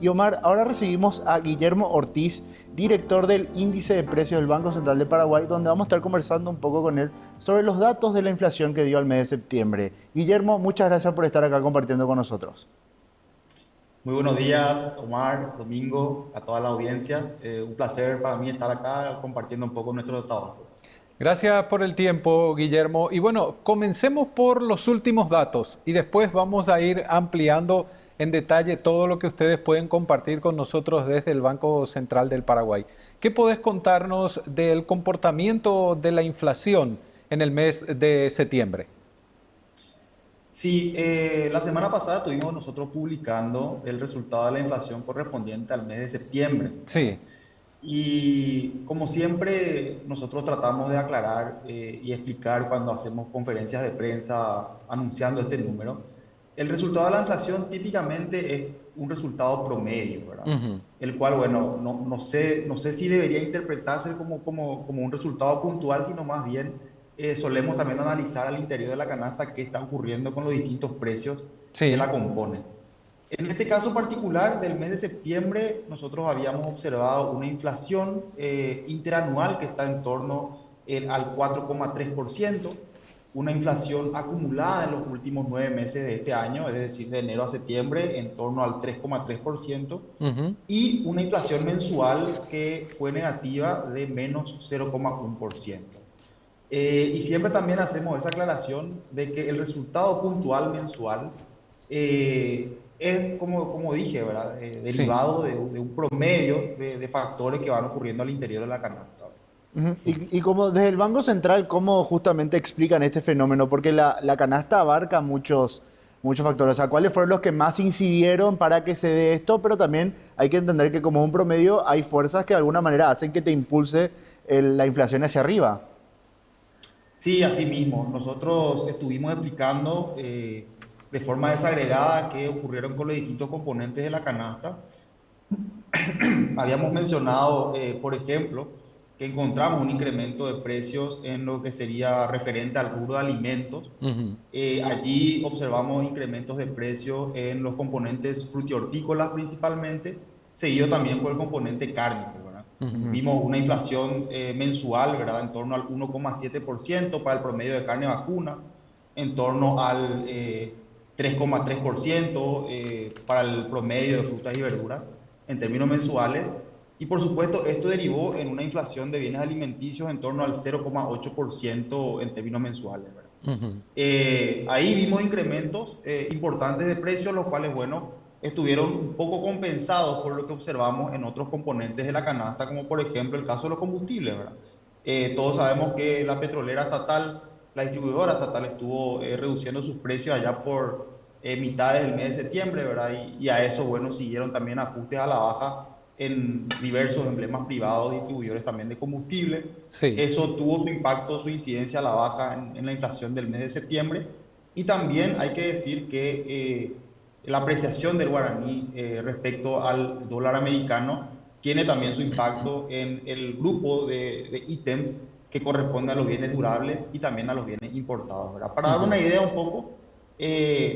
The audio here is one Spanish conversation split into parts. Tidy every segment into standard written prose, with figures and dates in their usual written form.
Y Omar, ahora recibimos a Guillermo Ortiz, director del Índice de Precios del Banco Central de Paraguay, donde vamos a estar conversando un poco con él sobre los datos de la inflación que dio al mes de septiembre. Guillermo, muchas gracias por estar acá compartiendo con nosotros. Muy buenos días, Omar, Domingo, a toda la audiencia. Un placer para mí estar acá compartiendo un poco nuestro trabajo. Gracias por el tiempo, Guillermo. Y bueno, comencemos por los últimos datos y después vamos a ir ampliando en detalle todo lo que ustedes pueden compartir con nosotros desde el Banco Central del Paraguay. ¿Qué podés contarnos del comportamiento de la inflación en el mes de septiembre? Sí, la semana pasada estuvimos nosotros publicando el resultado de la inflación correspondiente al mes de septiembre, ¿verdad? Sí. Y como siempre, nosotros tratamos de aclarar y explicar cuando hacemos conferencias de prensa anunciando este número. El resultado de la inflación típicamente es un resultado promedio, ¿verdad? Ujú. El cual, bueno, no sé si debería interpretarse como un resultado puntual, sino más bien solemos también analizar al interior de la canasta qué está ocurriendo con los distintos precios que Sí. la componen. En este caso particular del mes de septiembre, nosotros habíamos observado una inflación interanual que está en torno al 4,3%, una inflación acumulada en los últimos 9 meses de este año, es decir, de enero a septiembre, en torno al 3,3%, Ujú. y una inflación mensual que fue negativa de menos 0,1%. Y siempre también hacemos esa aclaración de que el resultado puntual mensual es, como dije, ¿verdad? Sí. Derivado de un promedio de factores que van ocurriendo al interior de la canasta. Ujú. Y como desde el Banco Central, ¿cómo justamente explican este fenómeno? Porque la canasta abarca muchos factores. O sea, ¿cuáles fueron los que más incidieron para que se dé esto? Pero también hay que entender que como un promedio hay fuerzas que de alguna manera hacen que te impulse la inflación hacia arriba. Sí, así mismo. Nosotros estuvimos explicando de forma desagregada qué ocurrieron con los distintos componentes de la canasta. Habíamos mencionado, por ejemplo, que encontramos un incremento de precios en lo que sería referente al rubro de alimentos. Ujú. Allí observamos incrementos de precios en los componentes frutihortícolas principalmente, seguido también por el componente cárnico, ¿verdad? Ujú. Vimos una inflación mensual, ¿verdad? En torno al 1,7% para el promedio de carne vacuna, en torno al 3,3% para el promedio de frutas y verduras en términos mensuales. Y por supuesto, esto derivó en una inflación de bienes alimenticios en torno al 0,8% en términos mensuales, ¿verdad? Ujú. Ahí vimos incrementos importantes de precios, los cuales, bueno, estuvieron un poco compensados por lo que observamos en otros componentes de la canasta, como por ejemplo el caso de los combustibles, ¿verdad? Todos sabemos que la petrolera estatal, la distribuidora estatal estuvo reduciendo sus precios allá por mitades del mes de septiembre, ¿verdad? Y a eso, bueno, siguieron también ajustes a la baja en diversos emblemas privados, distribuidores también de combustible. Sí. Eso tuvo su impacto, su incidencia a la baja en la inflación del mes de septiembre. Y también hay que decir que la apreciación del guaraní respecto al dólar americano tiene también su impacto en el grupo de ítems que corresponden a los bienes durables y también a los bienes importados, ¿verdad? Para dar una Ujú. idea un poco,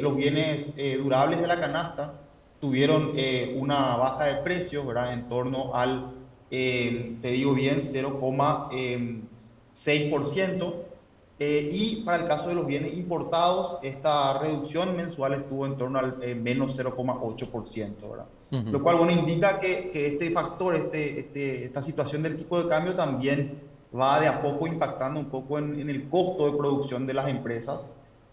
los bienes durables de la canasta tuvieron una baja de precios, ¿verdad? En torno al, te digo bien, 0,6%. Y para el caso de los bienes importados, esta reducción mensual estuvo en torno al menos 0,8%, ¿verdad? Lo Ujú. cual, bueno, indica que este factor, esta situación del tipo de cambio también va de a poco impactando un poco en el costo de producción de las empresas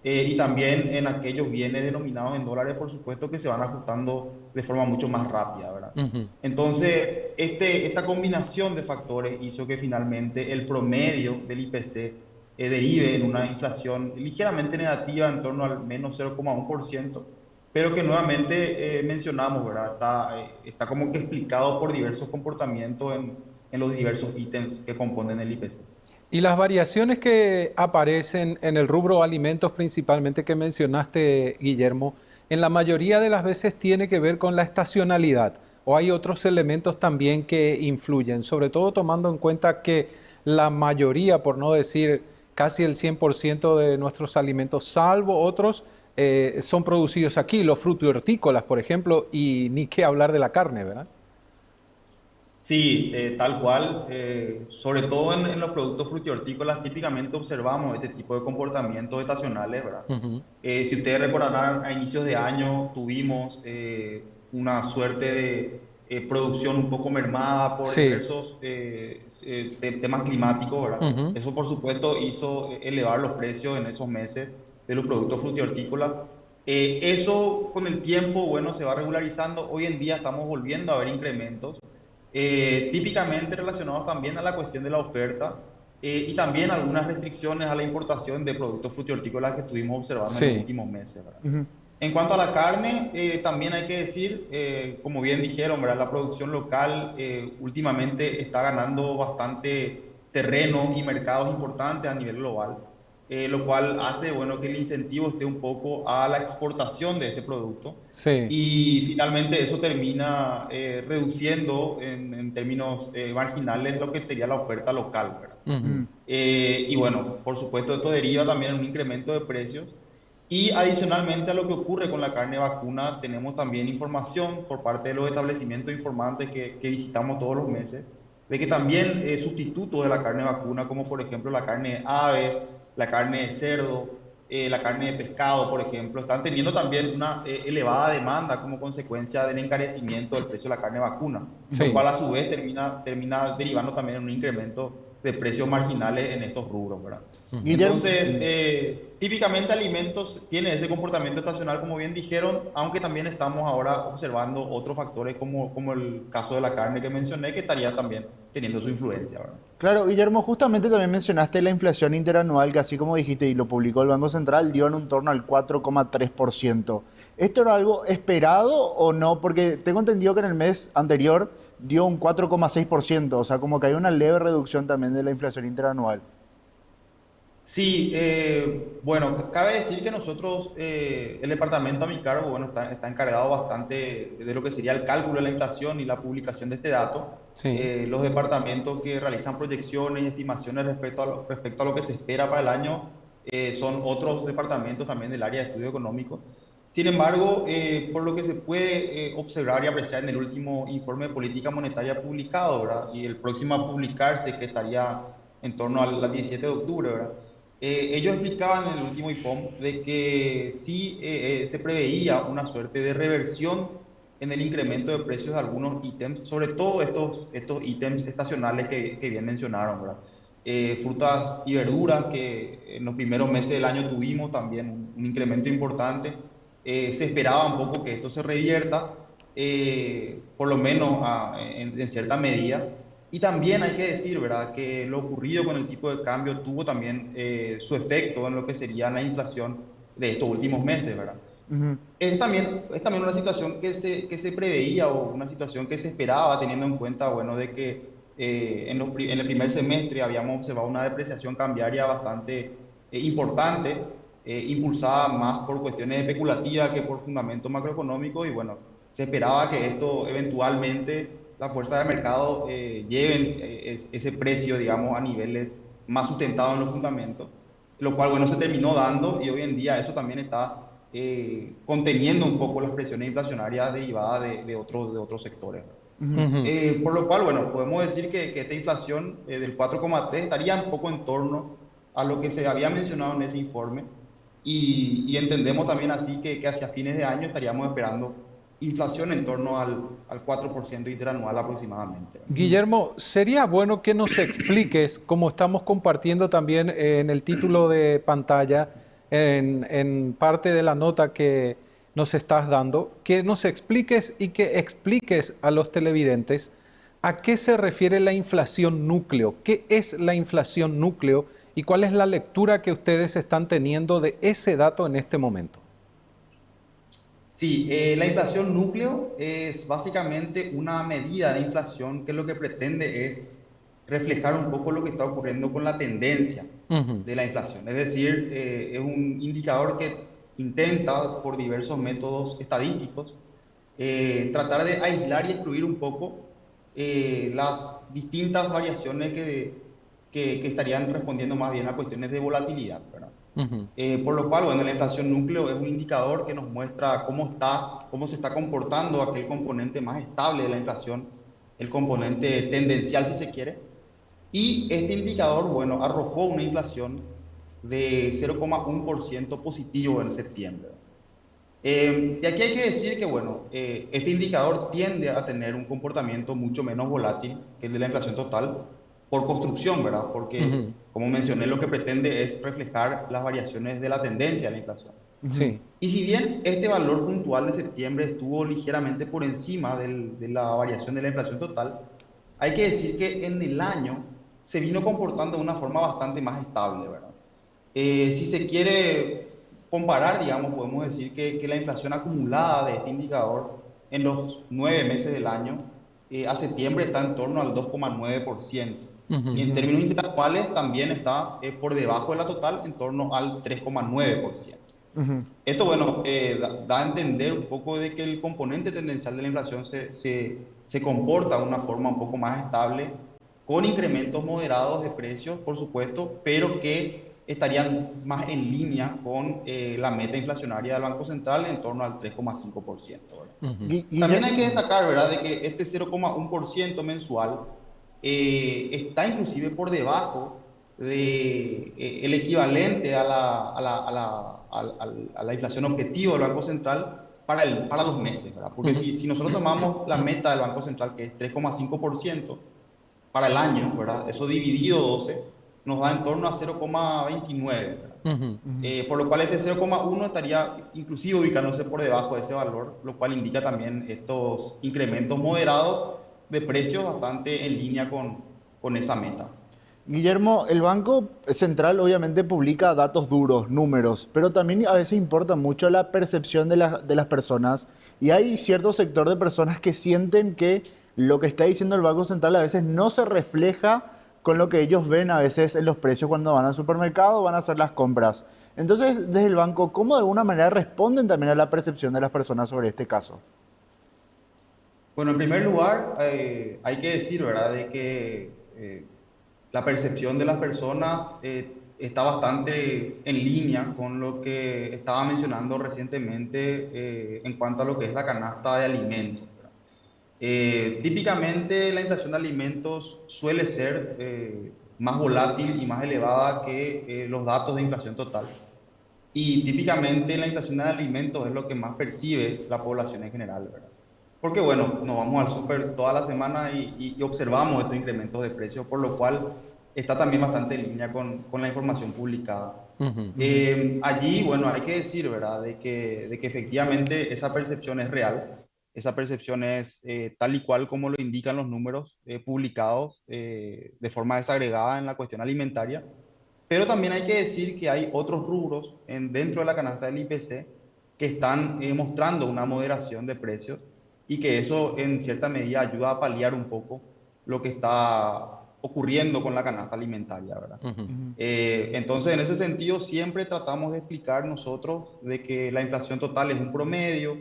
y también en aquellos bienes denominados en dólares, por supuesto, que se van ajustando de forma mucho más rápida, ¿verdad? Ujú. Entonces, esta combinación de factores hizo que finalmente el promedio del IPC derive en una inflación ligeramente negativa en torno al menos 0,1%, pero que nuevamente mencionamos, ¿verdad? Está como que explicado por diversos comportamientos en los diversos ítems que componen el IPC. Y las variaciones que aparecen en el rubro alimentos principalmente que mencionaste, Guillermo, en la mayoría de las veces tiene que ver con la estacionalidad o hay otros elementos también que influyen, sobre todo tomando en cuenta que la mayoría, por no decir casi el 100% de nuestros alimentos, salvo otros, son producidos aquí, los frutos y hortícolas, por ejemplo, y ni qué hablar de la carne, ¿verdad? Sí, tal cual. Sobre todo en los productos frutícolas, típicamente observamos este tipo de comportamientos estacionales, ¿verdad? Ujú. Si ustedes recordarán, a inicios de año tuvimos una suerte de producción un poco mermada por Sí. diversos temas climáticos, ¿verdad? Ujú. Eso, por supuesto, hizo elevar los precios en esos meses de los productos frutícolas. Eso con el tiempo, bueno, se va regularizando. Hoy en día estamos volviendo a ver incrementos típicamente relacionados también a la cuestión de la oferta y también algunas restricciones a la importación de productos frutícolas que estuvimos observando en los Sí. últimos meses, ¿verdad? Ujú. En cuanto a la carne, también hay que decir, como bien dijeron, ¿verdad? La producción local últimamente está ganando bastante terreno y mercados importantes a nivel global, lo cual hace, bueno, que el incentivo esté un poco a la exportación de este producto Sí. y finalmente eso termina reduciendo en términos marginales lo que sería la oferta local, ¿verdad? Ujú. Ujú. Y bueno, por supuesto, esto deriva también en un incremento de precios. Y adicionalmente a lo que ocurre con la carne vacuna, tenemos también información por parte de los establecimientos informantes que visitamos todos los meses, de que también sustitutos de la carne vacuna, como por ejemplo la carne de aves, la carne de cerdo, la carne de pescado, por ejemplo, están teniendo también una elevada demanda como consecuencia del encarecimiento del precio de la carne vacuna, lo Sí. cual a su vez termina derivando también en un incremento de precios marginales en estos rubros, ¿verdad? Ujú. Guillermo, Entonces, típicamente alimentos tiene ese comportamiento estacional, como bien dijeron, aunque también estamos ahora observando otros factores como el caso de la carne que mencioné, que estaría también teniendo su influencia, ¿verdad? claro, Guillermo, justamente también mencionaste la inflación interanual, que así como dijiste y lo publicó el Banco Central, dio en un torno al 4,3%. ¿Esto era algo esperado o no? Porque tengo entendido que en el mes anterior dio un 4,6%, o sea, como que hay una leve reducción también de la inflación interanual. Sí, bueno, cabe decir que nosotros, el departamento a mi cargo, bueno, está encargado bastante de lo que sería el cálculo de la inflación y la publicación de este dato. Sí. Los departamentos que realizan proyecciones y estimaciones respecto a lo que se espera para el año son otros departamentos también del área de estudio económico. Sin embargo, por lo que se puede observar y apreciar en el último informe de política monetaria publicado, ¿verdad? Y el próximo a publicarse, que estaría en torno al 17 de octubre, ¿verdad? Ellos explicaban en el último IPOM de que sí se preveía una suerte de reversión en el incremento de precios de algunos ítems, sobre todo estos ítems estacionales que bien mencionaron, ¿verdad? Frutas y verduras que en los primeros meses del año tuvimos también un incremento importante. Se esperaba un poco que esto se revierta, por lo menos en cierta medida. Y también hay que decir, ¿verdad?, que lo ocurrido con el tipo de cambio tuvo también su efecto en lo que sería la inflación de estos últimos meses, ¿verdad? Ujú. Es también una situación que se preveía o una situación que se esperaba teniendo en cuenta, bueno, de que en el primer semestre habíamos observado una depreciación cambiaria bastante importante, impulsada más por cuestiones especulativas que por fundamentos macroeconómicos y bueno, se esperaba que esto eventualmente la fuerza de mercado lleven ese precio, digamos, a niveles más sustentados en los fundamentos, lo cual, bueno, se terminó dando y hoy en día eso también está conteniendo un poco las presiones inflacionarias derivadas de otros sectores. Ujú. Ujú. Por lo cual, bueno, podemos decir que esta inflación del 4,3 estaría un poco en torno a lo que se había mencionado en ese informe y entendemos también así que hacia fines de año estaríamos esperando inflación en torno al 4% interanual aproximadamente. Guillermo, sería bueno que nos expliques, como estamos compartiendo también en el título de pantalla, en parte de la nota que nos estás dando, que nos expliques y que expliques a los televidentes a qué se refiere la inflación núcleo, qué es la inflación núcleo y cuál es la lectura que ustedes están teniendo de ese dato en este momento. Sí, la inflación núcleo es básicamente una medida de inflación que lo que pretende es reflejar un poco lo que está ocurriendo con la tendencia Ujú. de la inflación. Es decir, es un indicador que intenta, por diversos métodos estadísticos, tratar de aislar y excluir un poco las distintas variaciones que estarían respondiendo más bien a cuestiones de volatilidad, ¿verdad? Ujú. Por lo cual, bueno, la inflación núcleo es un indicador que nos muestra cómo se está comportando aquel componente más estable de la inflación, el componente tendencial, si se quiere. Y este indicador, bueno, arrojó una inflación de 0,1% positivo en septiembre. Y aquí hay que decir que, bueno, este indicador tiende a tener un comportamiento mucho menos volátil que el de la inflación total por construcción, ¿verdad? Ujú. Porque, como mencioné, lo que pretende es reflejar las variaciones de la tendencia de la inflación. Ujú. Sí. Y si bien este valor puntual de septiembre estuvo ligeramente por encima de la variación de la inflación total, hay que decir que en el año se vino comportando de una forma bastante más estable, ¿verdad? Si se quiere comparar, digamos, podemos decir que la inflación acumulada de este indicador en los 9 meses del año, a septiembre está en torno al 2,9%. Y Ujú. en Ujú. términos interanuales también está por debajo de la total, en torno al 3,9%. Ujú. Esto, bueno, da a entender un poco de que el componente tendencial de la inflación se comporta de una forma un poco más estable, con incrementos moderados de precios, por supuesto, pero que estarían más en línea con la meta inflacionaria del Banco Central en torno al 3,5%, ¿verdad? Ujú. También hay que destacar, ¿verdad?, de que este 0,1% mensual está inclusive por debajo de el equivalente a la inflación objetivo del Banco Central para los meses, ¿verdad? Porque Ujú. si nosotros tomamos la meta del Banco Central, que es 3,5% para el año, ¿verdad? Eso dividido 12 nos da en torno a 0,29, ¿verdad? Ujú. Ujú. Por lo cual este 0,1 estaría inclusive ubicándose por debajo de ese valor, lo cual indica también estos incrementos moderados de precios bastante en línea con esa meta. Guillermo, el Banco Central obviamente publica datos duros, números, pero también a veces importa mucho la percepción de las personas y hay cierto sector de personas que sienten que lo que está diciendo el Banco Central a veces no se refleja con lo que ellos ven a veces en los precios cuando van al supermercado, van a hacer las compras. Entonces, desde el banco, ¿cómo de alguna manera responden también a la percepción de las personas sobre este caso? Bueno, en primer lugar, hay que decir, ¿verdad?, de que la percepción de las personas está bastante en línea con lo que estaba mencionando recientemente en cuanto a lo que es la canasta de alimentos, ¿verdad? Típicamente la inflación de alimentos suele ser más volátil y más elevada que los datos de inflación total. Y típicamente la inflación de alimentos es lo que más percibe la población en general, ¿verdad? Porque bueno, nos vamos al súper toda la semana y observamos estos incrementos de precios, por lo cual está también bastante en línea con la información publicada. Ujú. Ujú. Allí, bueno, hay que decir, ¿verdad?, de que efectivamente esa percepción es real, esa percepción es tal y cual como lo indican los números publicados de forma desagregada en la cuestión alimentaria, pero también hay que decir que hay otros rubros dentro de la canasta del IPC que están mostrando una moderación de precios y que eso en cierta medida ayuda a paliar un poco lo que está ocurriendo con la canasta alimentaria, ¿verdad? Ujú. Entonces, en ese sentido, siempre tratamos de explicar nosotros de que la inflación total es un promedio,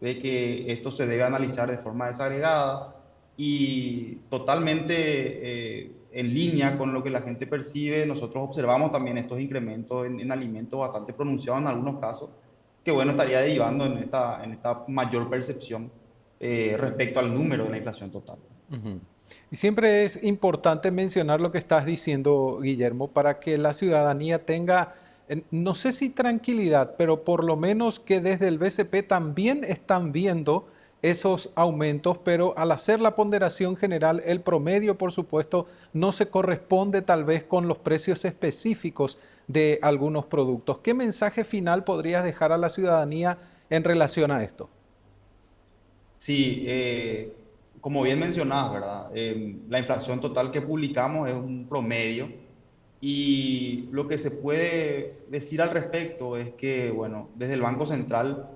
de que esto se debe analizar de forma desagregada y totalmente en línea con lo que la gente percibe. Nosotros observamos también estos incrementos en alimentos bastante pronunciados en algunos casos, que bueno, estaría derivando en esta mayor percepción respecto al número de la inflación total. Ujú. Y siempre es importante mencionar lo que estás diciendo, Guillermo, para que la ciudadanía tenga, no sé si tranquilidad, pero por lo menos que desde el BCP también están viendo esos aumentos, pero al hacer la ponderación general, el promedio, por supuesto, no se corresponde tal vez con los precios específicos de algunos productos. ¿Qué mensaje final podrías dejar a la ciudadanía en relación a esto? Sí, como bien mencionás, ¿verdad? La inflación total que publicamos es un promedio y lo que se puede decir al respecto es que, bueno, desde el Banco Central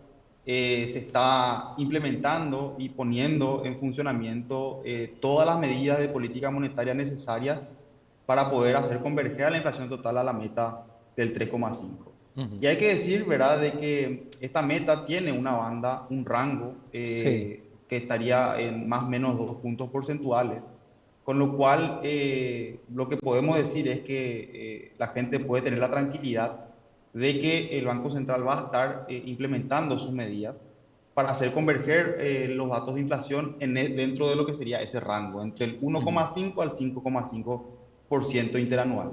se está implementando y poniendo en funcionamiento todas las medidas de política monetaria necesarias para poder hacer converger a la inflación total a la meta del 3,5. Ujú. Y hay que decir, ¿verdad?, de que esta meta tiene una banda, un rango Sí. que estaría en más o menos 2 puntos porcentuales, con lo cual lo que podemos decir es que la gente puede tener la tranquilidad de que el Banco Central va a estar implementando sus medidas para hacer converger los datos de inflación dentro de lo que sería ese rango, entre el 1,5 al 5,5% interanual.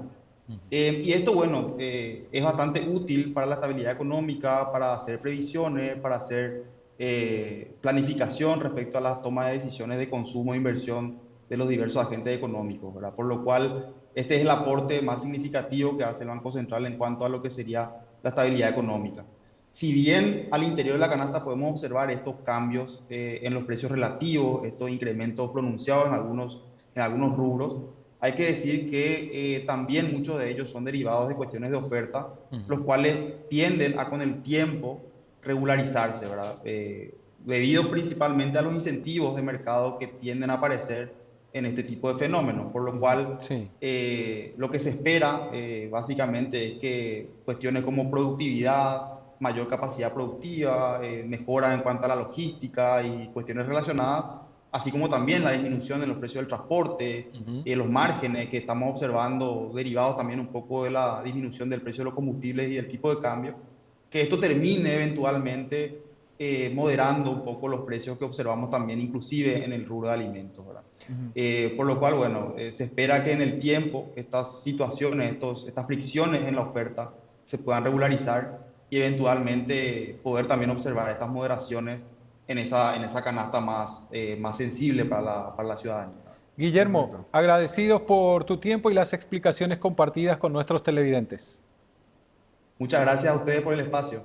Y esto, bueno, es bastante útil para la estabilidad económica, para hacer previsiones, para hacer planificación respecto a las tomas de decisiones de consumo e inversión de los diversos agentes económicos, ¿verdad? Por lo cual, este es el aporte más significativo que hace el Banco Central en cuanto a lo que sería la estabilidad económica. Si bien al interior de la canasta podemos observar estos cambios en los precios relativos, estos incrementos pronunciados en algunos rubros, hay que decir que también muchos de ellos son derivados de cuestiones de oferta, los cuales tienden a con el tiempo regularizarse, ¿verdad? Debido principalmente a los incentivos de mercado que tienden a aparecer en este tipo de fenómenos, por lo cual Sí. lo que se espera básicamente es que cuestiones como productividad, mayor capacidad productiva, mejora en cuanto a la logística y cuestiones relacionadas, así como también la disminución de los precios del transporte, los márgenes que estamos observando derivados también un poco de la disminución del precio de los combustibles y del tipo de cambio, que esto termine eventualmente moderando un poco los precios que observamos también inclusive en el rubro de alimentos, ¿verdad? Por lo cual, bueno, se espera que en el tiempo estas situaciones, estas fricciones en la oferta se puedan regularizar y eventualmente poder también observar estas moderaciones en esa canasta más sensible para la ciudadanía. Guillermo, Perfecto. agradecidos por tu tiempo y las explicaciones compartidas con nuestros televidentes. Muchas gracias a ustedes por el espacio.